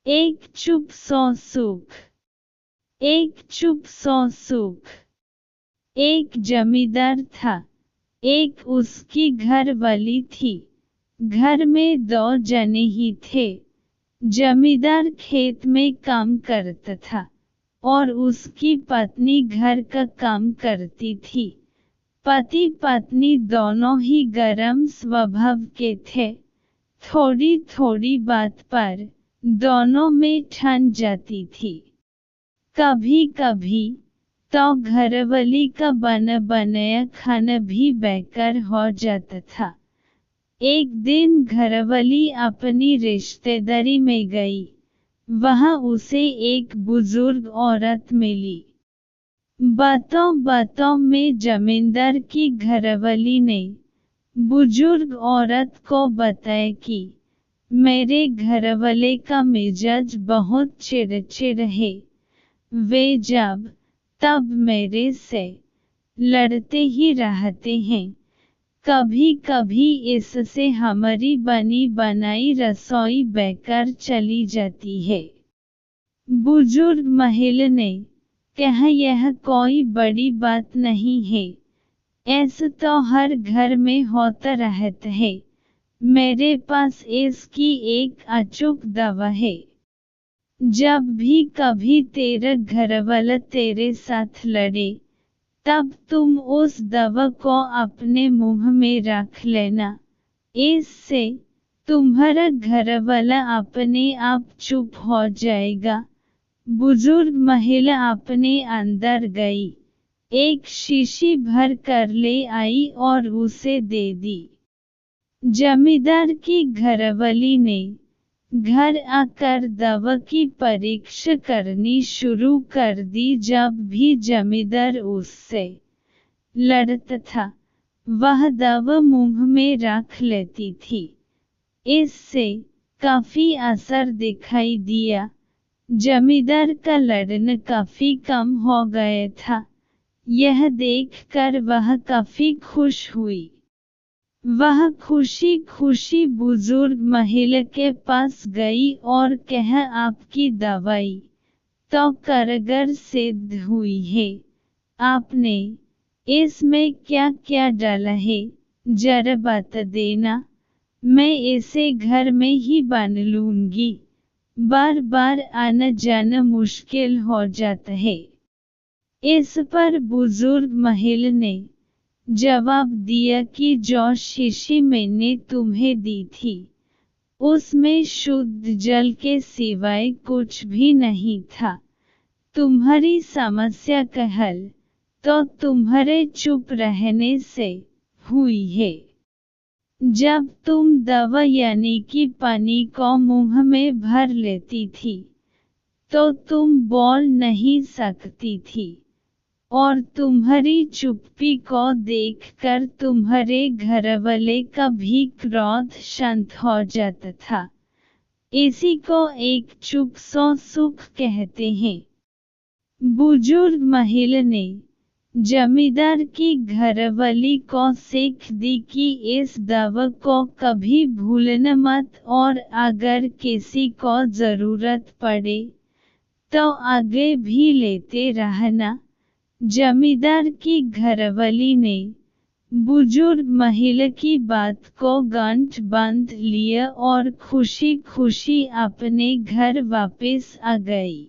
एक चुप सौ सुख। एक चुप सौ सुख। एक जमींदार था, एक उसकी घरवाली थी। घर में 2 जने ही थे। जमींदार खेत में काम करता था और उसकी पत्नी घर का काम करती थी। पति पत्नी दोनों ही गर्म स्वभाव के थे। थोड़ी थोड़ी बात पर दोनों में ठन जाती थी। कभी कभी तो घरवाली का बना बनाया खाना भी बेकार हो जाता था। एक दिन घरवाली अपनी रिश्तेदारी में गई। वहां उसे एक बुजुर्ग औरत मिली। बातों बातों में जमींदार की घरवाली ने बुजुर्ग औरत को बताया कि मेरे घरवाले का मिजाज बहुत चिड़चिड़ है। वे जब तब मेरे से लड़ते ही रहते हैं। कभी कभी इससे हमारी बनी बनाई रसोई बेकार चली जाती है। बुजुर्ग महिला ने कहा, यह कोई बड़ी बात नहीं है। ऐसा तो हर घर में होता रहता है। मेरे पास इसकी एक अचूक दवा है। जब भी कभी तेरा घरवाला तेरे साथ लड़े, तब तुम उस दवा को अपने मुंह में रख लेना। इससे तुम्हारा घरवाला अपने आप चुप हो जाएगा। बुजुर्ग महिला अपने अंदर गई, एक शीशी भर कर ले आई और उसे दे दी। जमींदार की घरवाली ने घर आकर दवा की परीक्षा करनी शुरू कर दी। जब भी जमींदार उससे लड़ता था, वह दवा मुंह में रख लेती थी। इससे काफी असर दिखाई दिया। जमींदार का लड़ना काफी कम हो गया था। यह देखकर वह काफी खुश हुई। वह खुशी खुशी बुजुर्ग महिला के पास गई और कहा, आपकी दवाई तो कारगर सिद्ध हुई है। आपने इसमें क्या क्या डाला है, जरा बता देना। मैं इसे घर में ही बना लूंगी। बार बार आना जाना मुश्किल हो जाता है। इस पर बुजुर्ग महिला ने जवाब दिया कि जो शीशी मैंने तुम्हें दी थी, उसमें शुद्ध जल के सिवाय कुछ भी नहीं था। तुम्हारी समस्या का हल तो तुम्हारे चुप रहने से हुई है। जब तुम दवा यानी कि पानी को मुंह में भर लेती थी, तो तुम बोल नहीं सकती थी और तुम्हारी चुप्पी को देखकर तुम्हारे घरवाले का भी क्रोध शांत हो जाता था। इसी को एक चुप सौ सुख कहते हैं। बुजुर्ग महिला ने जमींदार की घरवाली को सीख दी कि इस दवा को कभी भूलना मत और अगर किसी को जरूरत पड़े तो आगे भी लेते रहना। जमींदार की घरवाली ने बुजुर्ग महिला की बात को गांठ बांध लिया और खुशी खुशी अपने घर वापस आ गई।